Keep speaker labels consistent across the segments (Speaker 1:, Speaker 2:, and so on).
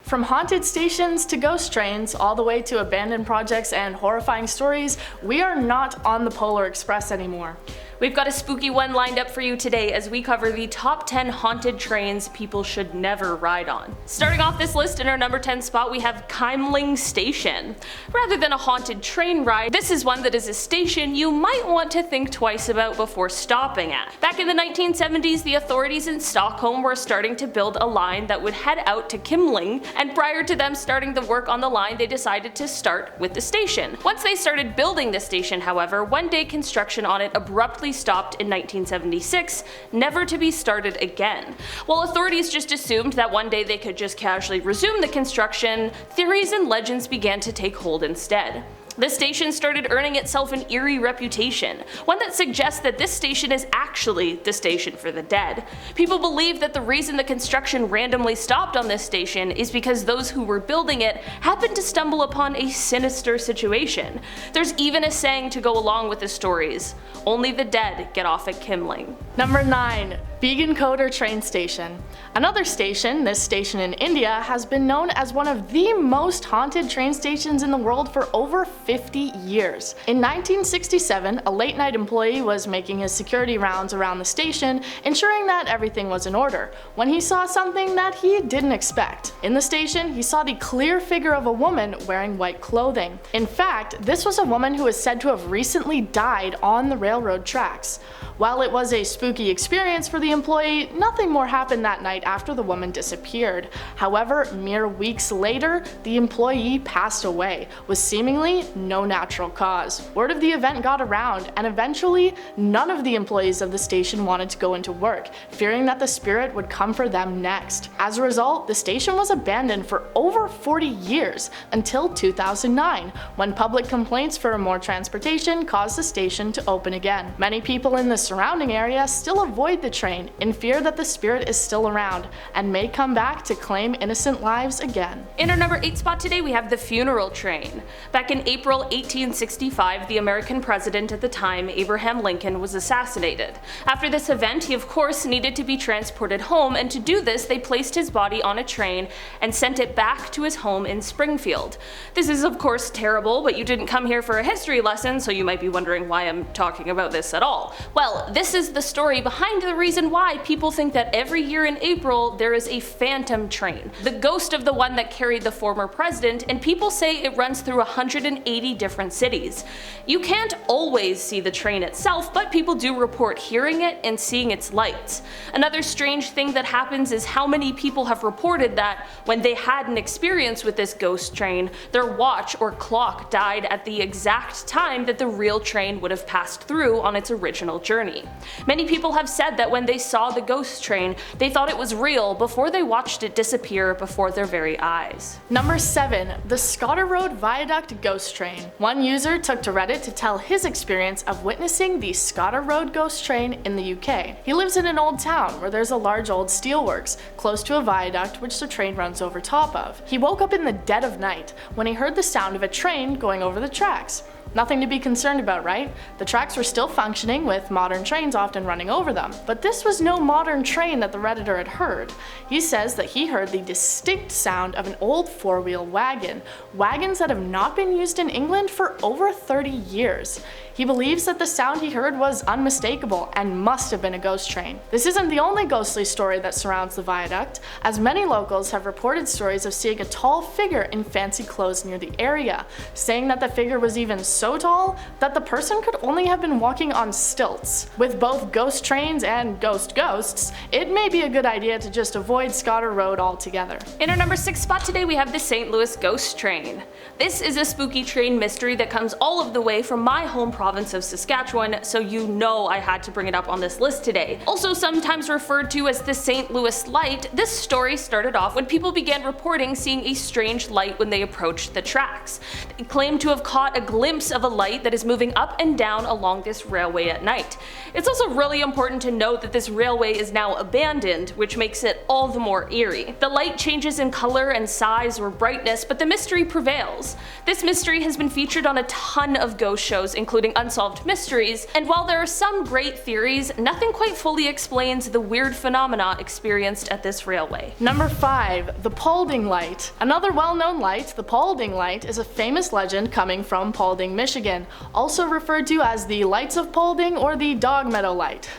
Speaker 1: From haunted stations to ghost trains, all the way to abandoned projects and horrifying stories, we are not on the Polar Express anymore.
Speaker 2: We've got a spooky one lined up for you today as we cover the top 10 haunted trains people should never ride on. Starting off this list in our number 10 spot, we have Kymlinge Station. Rather than a haunted train ride, this is one that is a station you might want to think twice about before stopping at. Back in the 1970s, the authorities in Stockholm were starting to build a line that would head out to Kymlinge, and prior to them starting the work on the line, they decided to start with the station. Once they started building the station, however, one day construction on it abruptly stopped in 1976, never to be started again. While authorities just assumed that one day they could just casually resume the construction, theories and legends began to take hold instead. The station started earning itself an eerie reputation, one that suggests that this station is actually the station for the dead. People believe that the reason the construction randomly stopped on this station is because those who were building it happened to stumble upon a sinister situation. There's even a saying to go along with the stories: only the dead get off at Kymlinge.
Speaker 1: Number 9. Begunkodor train station. Another station, this station in India, has been known as one of the most haunted train stations in the world for over 50 years. In 1967, a late night employee was making his security rounds around the station, ensuring that everything was in order, when he saw something that he didn't expect. In the station, he saw the clear figure of a woman wearing white clothing. In fact, this was a woman who is said to have recently died on the railroad tracks. While it was a spooky experience for the employee, nothing more happened that night after the woman disappeared. However, mere weeks later, the employee passed away, with seemingly no natural cause. Word of the event got around, and eventually, none of the employees of the station wanted to go into work, fearing that the spirit would come for them next. As a result, the station was abandoned for over 40 years, until 2009, when public complaints for more transportation caused the station to open again. Many people in the surrounding area still avoid the train in fear that the spirit is still around and may come back to claim innocent lives again.
Speaker 2: In our number 8 spot today, we have the funeral train. Back in April 1865, the American president at the time, Abraham Lincoln, was assassinated. After this event, he of course needed to be transported home, and to do this, they placed his body on a train and sent it back to his home in Springfield. This is of course terrible, but you didn't come here for a history lesson, so you might be wondering why I'm talking about this at all. Well, this is the story behind the reason why people think that every year in April there is a phantom train, the ghost of the one that carried the former president, and people say it runs through 180 different cities. You can't always see the train itself, but people do report hearing it and seeing its lights. Another strange thing that happens is how many people have reported that when they had an experience with this ghost train, their watch or clock died at the exact time that the real train would have passed through on its original journey. Many people have said that when they saw the ghost train, they thought it was real before they watched it disappear before their very eyes.
Speaker 1: Number 7. The Scottar Road Viaduct ghost train. One user took to Reddit to tell his experience of witnessing the Scottar Road ghost train in the UK. He lives in an old town where there's a large old steelworks close to a viaduct which the train runs over top of. He woke up in the dead of night when he heard the sound of a train going over the tracks. Nothing to be concerned about, right? The tracks were still functioning, with modern trains often running over them. But this was no modern train that the Redditor had heard. He says that he heard the distinct sound of an old four-wheel wagon, wagons that have not been used in England for over 30 years. He believes that the sound he heard was unmistakable and must have been a ghost train. This isn't the only ghostly story that surrounds the viaduct, as many locals have reported stories of seeing a tall figure in fancy clothes near the area, saying that the figure was even so tall that the person could only have been walking on stilts. With both ghost trains and ghosts, it may be a good idea to just avoid Scottar Road altogether.
Speaker 2: In our number 6 spot today, we have the St. Louis Ghost Train. This is a spooky train mystery that comes all of the way from my home province of Saskatchewan, so you know I had to bring it up on this list today. Also sometimes referred to as the St. Louis Light, this story started off when people began reporting seeing a strange light when they approached the tracks. They claimed to have caught a glimpse of a light that is moving up and down along this railway at night. It's also really important to note that this railway is now abandoned, which makes it all the more eerie. The light changes in color and size or brightness, but the mystery prevails. This mystery has been featured on a ton of ghost shows, including including unsolved mysteries, and while there are some great theories, nothing quite fully explains the weird phenomena experienced at this railway.
Speaker 1: Number 5. The Paulding Light. Another well-known light, the Paulding Light, is a famous legend coming from Paulding, Michigan, also referred to as the Lights of Paulding or the Dog Meadow Light.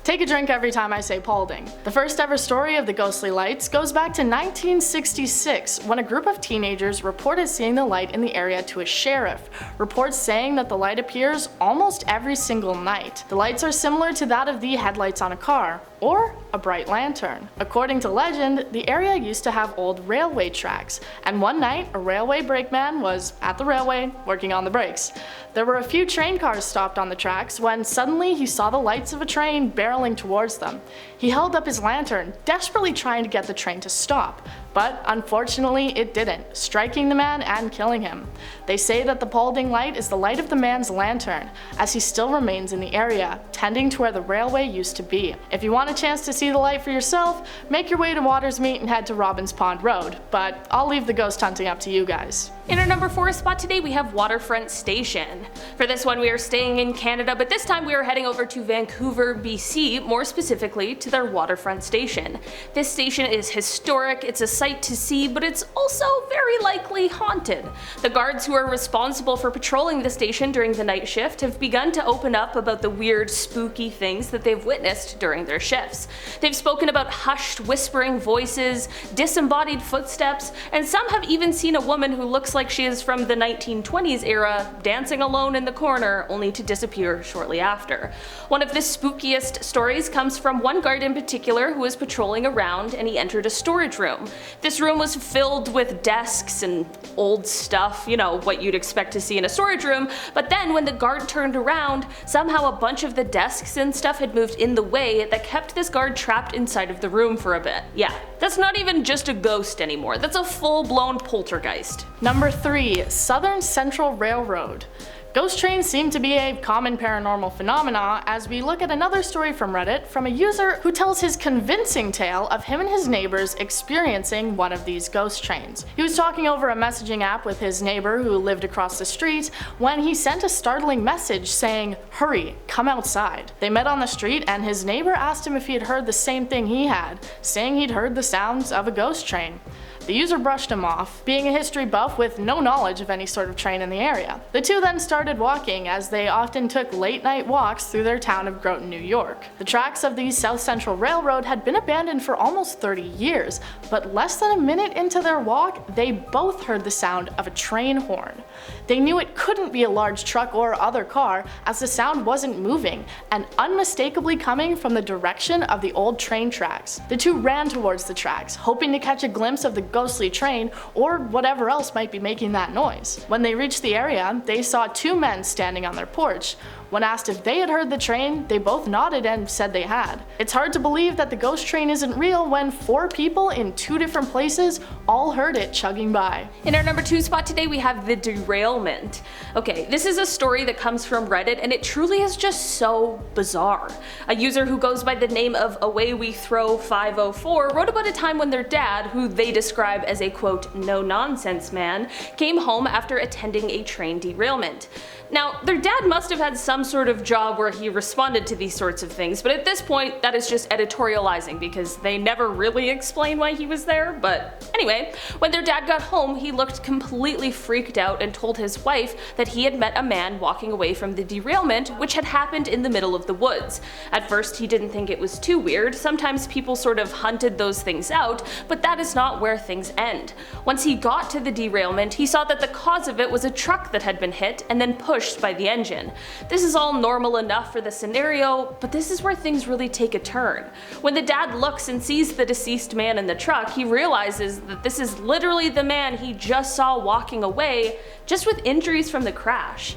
Speaker 1: Take a drink every time I say Paulding. The first ever story of the ghostly lights goes back to 1966 when a group of teenagers reported seeing the light in the area to a sheriff, reports saying that the light appears almost every single night. The lights are similar to that of the headlights on a car, or a bright lantern. According to legend, the area used to have old railway tracks, and one night a railway brakeman was at the railway working on the brakes. There were a few train cars stopped on the tracks when suddenly he saw the lights of a train barreling towards them. He held up his lantern, desperately trying to get the train to stop, but unfortunately it didn't, striking the man and killing him. They say that the Paulding Light is the light of the man's lantern, as he still remains in the area, tending to where the railway used to be. If you want a chance to see the light for yourself, make your way to Watersmeet and head to Robbins Pond Road, but I'll leave the ghost hunting up to you guys.
Speaker 2: In our number 4 spot today, we have Waterfront Station. For this one, we are staying in Canada, but this time we are heading over to Vancouver, BC, more specifically to their Waterfront Station. This station is historic, it's a sight to see, but it's also very likely haunted. The guards who are responsible for patrolling the station during the night shift have begun to open up about the weird, spooky things that they've witnessed during their shifts. They've spoken about hushed, whispering voices, disembodied footsteps, and some have even seen a woman who looks like she is from the 1920s era, dancing alone in the corner, only to disappear shortly after. One of the spookiest stories comes from one guard in particular who was patrolling around and he entered a storage room. This room was filled with desks and old stuff, you know, what you'd expect to see in a storage room, but then when the guard turned around, somehow a bunch of the desks and stuff had moved in the way that kept this guard trapped inside of the room for a bit. Yeah, that's not even just a ghost anymore, that's a full-blown poltergeist.
Speaker 1: Number 3. Southern Central Railroad. Ghost trains seem to be a common paranormal phenomena as we look at another story from Reddit from a user who tells his convincing tale of him and his neighbors experiencing one of these ghost trains. He was talking over a messaging app with his neighbor who lived across the street when he sent a startling message saying, "Hurry, come outside." They met on the street and his neighbor asked him if he had heard the same thing he had, saying he'd heard the sounds of a ghost train. The user brushed him off, being a history buff with no knowledge of any sort of train in the area. The two then started walking as they often took late night walks through their town of Groton, New York. The tracks of the South Central Railroad had been abandoned for almost 30 years, but less than a minute into their walk, they both heard the sound of a train horn. They knew it couldn't be a large truck or other car as the sound wasn't moving and unmistakably coming from the direction of the old train tracks. The two ran towards the tracks, hoping to catch a glimpse of the ghostly train or whatever else might be making that noise. When they reached the area, they saw two men standing on their porch. When asked if they had heard the train, they both nodded and said they had. It's hard to believe that the ghost train isn't real when 4 people in 2 different places all heard it chugging by.
Speaker 2: In our number 2 spot today, we have the Derailment. Okay, this is a story that comes from Reddit and it truly is just so bizarre. A user who goes by the name of Away We Throw 504 wrote about a time when their dad, who they describe as a quote no-nonsense man, came home after attending a train derailment. Now, their dad must have had some sort of job where he responded to these sorts of things, but at this point that is just editorializing because they never really explain why he was there. But anyway, when their dad got home, he looked completely freaked out and told his wife that he had met a man walking away from the derailment, which had happened in the middle of the woods. At first he didn't think it was too weird, sometimes people sort of hunted those things out, but that is not where things end. Once he got to the derailment, he saw that the cause of it was a truck that had been hit and then pushed by the engine. This is all normal enough for the scenario, but this is where things really take a turn. When the dad looks and sees the deceased man in the truck, he realizes that this is literally the man he just saw walking away, just with injuries from the crash.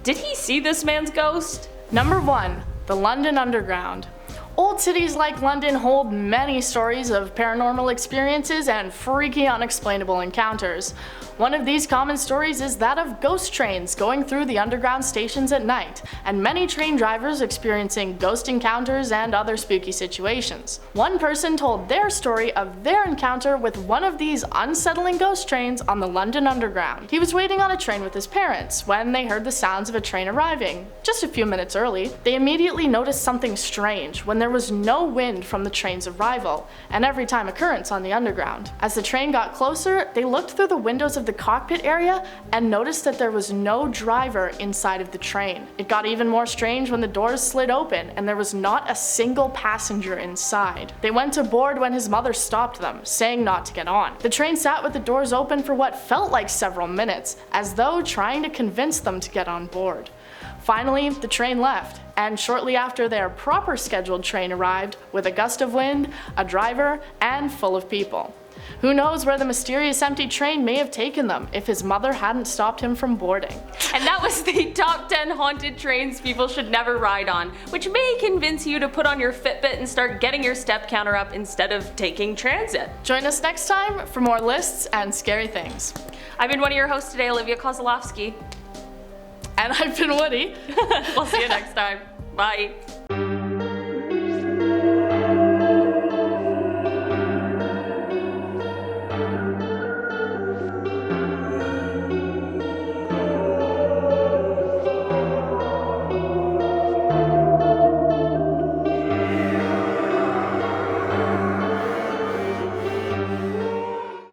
Speaker 2: Did he see this man's ghost?
Speaker 1: Number 1. The London Underground. Old cities like London hold many stories of paranormal experiences and freaky unexplainable encounters. One of these common stories is that of ghost trains going through the underground stations at night, and many train drivers experiencing ghost encounters and other spooky situations. One person told their story of their encounter with one of these unsettling ghost trains on the London Underground. He was waiting on a train with his parents when they heard the sounds of a train arriving, just a few minutes early. They immediately noticed something strange when there was no wind from the train's arrival, an every time occurrence on the Underground. As the train got closer, they looked through the windows of the cockpit area and noticed that there was no driver inside of the train. It got even more strange when the doors slid open and there was not a single passenger inside. They went aboard when his mother stopped them, saying not to get on. The train sat with the doors open for what felt like several minutes, as though trying to convince them to get on board. Finally, the train left, and shortly after their proper scheduled train arrived with a gust of wind, a driver, and full of people. Who knows where the mysterious empty train may have taken them if his mother hadn't stopped him from boarding.
Speaker 2: And that was the top 10 haunted trains people should never ride on, which may convince you to put on your Fitbit and start getting your step counter up instead of taking transit.
Speaker 1: Join us next time for more lists and scary things.
Speaker 2: I've been one of your hosts today, Olivia Kozlowski.
Speaker 1: And I've been Woody.
Speaker 2: We'll see you next time. Bye.